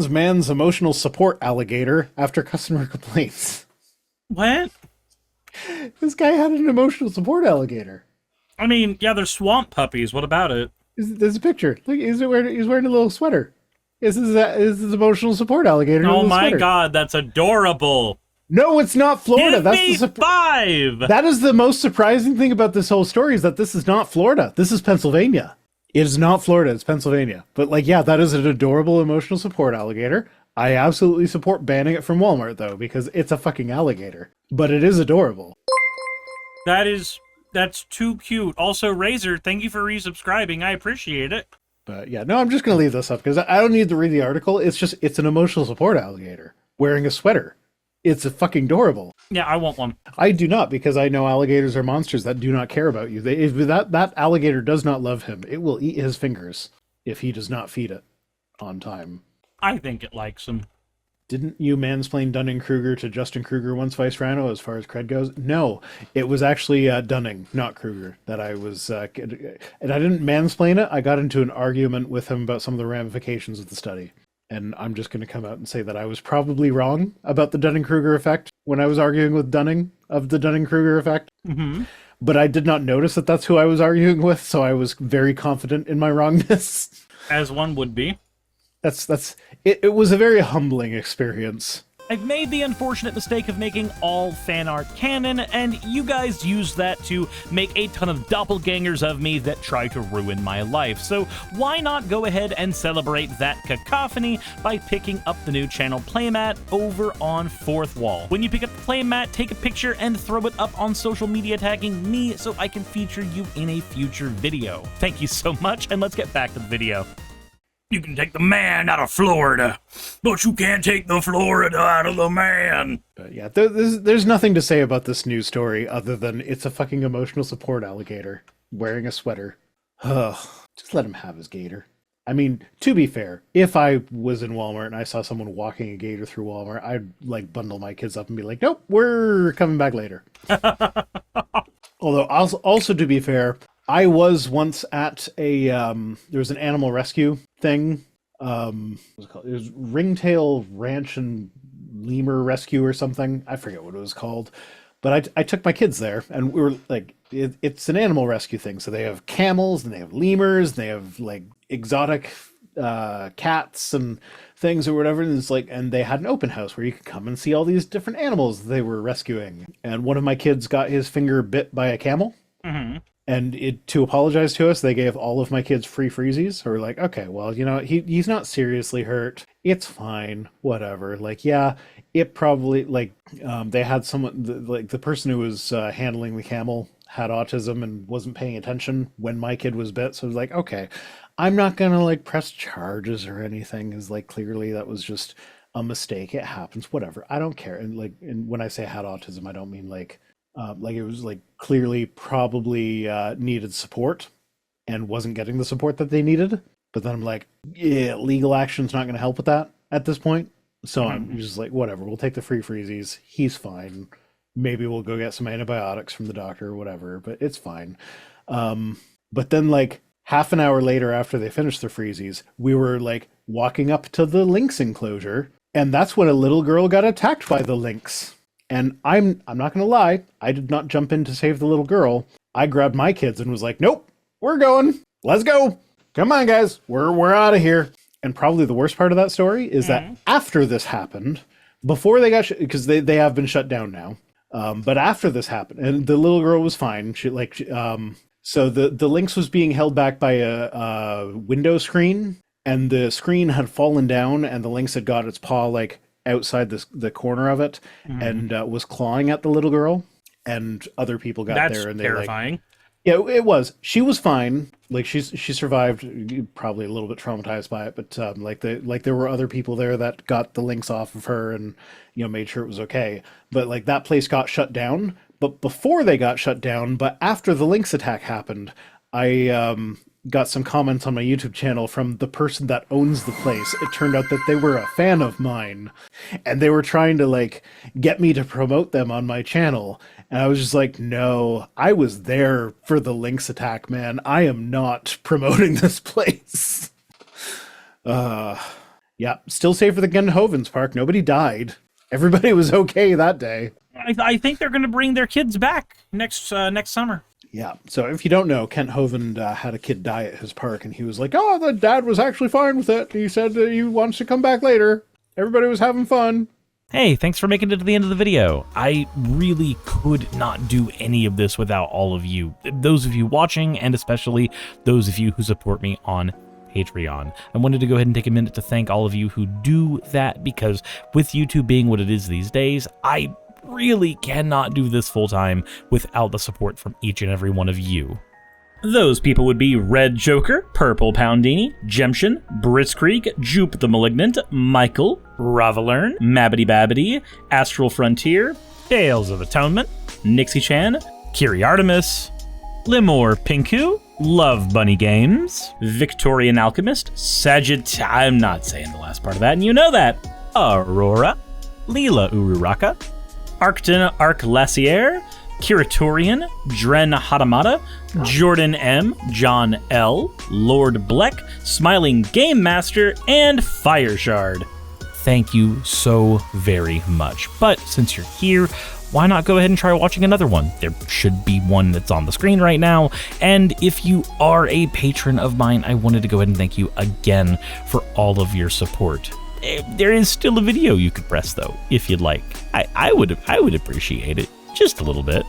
Suspends man's emotional support alligator after customer complaints. What? This guy had an emotional support alligator. I mean, yeah, they're swamp puppies. What about it? There's a picture. Look, he's wearing a little sweater. This is emotional support alligator. Oh my god, that's adorable. No, it's not Florida. Give That's me the 5. That is the most surprising thing about this whole story, is that this is not Florida. This is Pennsylvania. It is not Florida. It's Pennsylvania. But like, yeah, that is an adorable emotional support alligator. I absolutely support banning it from Walmart though, because it's a fucking alligator. But it is adorable. That's too cute. Also, Razor, thank you for resubscribing. I appreciate it. But yeah, no, I'm just going to leave this up because I don't need to read the article. It's an emotional support alligator wearing a sweater. It's a fucking adorable. Yeah, I want one. I do not, because I know alligators are monsters that do not care about you. If that alligator does not love him, it will eat his fingers if he does not feed it on time. I think it likes him. Didn't you mansplain Dunning-Kruger to Justin Kruger once, Vice Rhino, as far as cred goes? No, it was actually Dunning, not Kruger, that I was... and I didn't mansplain it. I got into an argument with him about some of the ramifications of the study. And I'm just going to come out and say that I was probably wrong about the Dunning-Kruger effect when I was arguing with Dunning of the Dunning-Kruger effect. Mm-hmm. But I did not notice that that's who I was arguing with, so I was very confident in my wrongness. As one would be. It was a very humbling experience. I've made the unfortunate mistake of making all fan art canon, and you guys used that to make a ton of doppelgangers of me that try to ruin my life. So why not go ahead and celebrate that cacophony by picking up the new channel playmat over on 4th Wall. When you pick up the playmat, take a picture and throw it up on social media tagging me so I can feature you in a future video. Thank you so much, and let's get back to the video. You can take the man out of Florida, but you can't take the Florida out of the man. But yeah, there's nothing to say about this news story other than it's a fucking emotional support alligator wearing a sweater. Ugh, just let him have his gator. I mean, to be fair, if I was in Walmart and I saw someone walking a gator through Walmart, I'd like bundle my kids up and be like, nope, we're coming back later. Although also to be fair, I was once at a there was an animal rescue thing. What was it called? It was Ringtail Ranch and Lemur Rescue or something. I forget what it was called. But I took my kids there, and we were like, it's an animal rescue thing. So they have camels, and they have lemurs, and they have like exotic cats and things or whatever. And it's like, and they had an open house where you could come and see all these different animals they were rescuing. And one of my kids got his finger bit by a camel. Mm-hmm. And to apologize to us, they gave all of my kids free freezies. So we're like, okay, well, you know, he's not seriously hurt. It's fine, whatever. Like, yeah, it probably, like, they had someone, like, the person who was handling the camel had autism and wasn't paying attention when my kid was bit. So I was like, okay, I'm not going to, like, press charges or anything. Because, like, clearly that was just a mistake. It happens, whatever. I don't care. And, like, and when I say had autism, I don't mean, like it was like clearly probably needed support and wasn't getting the support that they needed. But then I'm like, yeah, legal action's not going to help with that at this point. So I'm just like, whatever, we'll take the free freezies. He's fine. Maybe we'll go get some antibiotics from the doctor or whatever, but it's fine. But then like half an hour later after they finished their freezies, we were like walking up to the lynx enclosure. And that's when a little girl got attacked by the lynx. And I'm not going to lie, I did not jump in to save the little girl. I grabbed my kids and was like, nope, we're going. Let's go. Come on, guys. We're out of here. And probably the worst part of that story is that after this happened, before they got, because they have been shut down now. But after this happened, and the little girl was fine. So the lynx was being held back by a window screen, and the screen had fallen down, and the lynx had got its paw like outside the corner of it and was clawing at the little girl, and other people got there and they terrifying. Like, yeah, it was. She was fine. Like she survived, probably a little bit traumatized by it, but there were other people there that got the lynx off of her and, you know, made sure it was okay. But like that place got shut down. But before they got shut down, but after the lynx attack happened, I got some comments on my YouTube channel from the person that owns the place. It turned out that they were a fan of mine, and they were trying to like get me to promote them on my channel. And I was just like, no, I was there for the lynx attack, man. I am not promoting this place. Yeah, still safer than Hovens Park. Nobody died. Everybody was okay that day. I think they're going to bring their kids back next summer. Yeah, so if you don't know, Kent Hovind had a kid die at his park, and he was like, oh, the dad was actually fine with it. He said that he wants to come back later. Everybody was having fun. Hey, thanks for making it to the end of the video. I really could not do any of this without all of you. Those of you watching, and especially those of you who support me on Patreon. I wanted to go ahead and take a minute to thank all of you who do that, because with YouTube being what it is these days, I really cannot do this full time without the support from each and every one of you. Those people would be Red Joker, Purple Poundini, Jemshin, Britzkrieg, Jupe the Malignant, Michael, Ravalern, Mabbity Babbity, Astral Frontier, Tales of Atonement, Nixie Chan, Kiri Artemis, Limor Pinku, Love Bunny Games, Victorian Alchemist, I'm not saying the last part of that, and you know that, Aurora, Leela Ururaka, Arcton Arclacier, Kiratorian, Dren Hadamata, Jordan M, John L, Lord Bleck, Smiling Game Master, and Fire Shard. Thank you so very much. But since you're here, why not go ahead and try watching another one? There should be one that's on the screen right now. And if you are a patron of mine, I wanted to go ahead and thank you again for all of your support. There is still a video you could press though, if you'd like. I would appreciate it just a little bit.